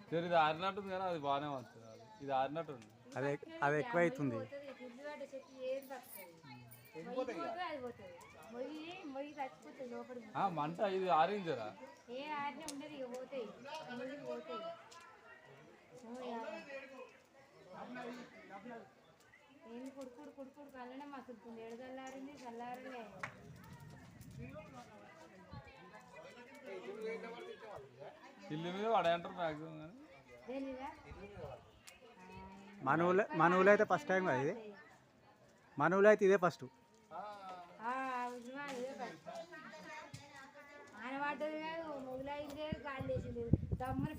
సరే ఇది ఆరినట్టుంది కానీ అది బాగానే వస్తుంది అది ఇది ఆరినట్టుంది అదే అది ఎక్కువ అవుతుంది. మంట ఇది ఆరించరా ఏ ఆరిన ఉండదు ఇక పోతాయి పోతాయి. ఏంది కుడుకుడు కుడుకుడు కళ్ళనే మసులుతుంది. ఏడు చల్లారింది చల్లారలే. ఇల్లు మీద పడేంటారు మ్యాక్సిమం కానీ తెలీదా మన ఊళ్ళో అయితే ఫస్ట్ టైం కదా ఇది. మన ఊళ్ళో అయితే ఇదే ఫస్ట్. ఆయన పడ్డది కాదు మొదలైందే గాలి వేసింది దమ్మని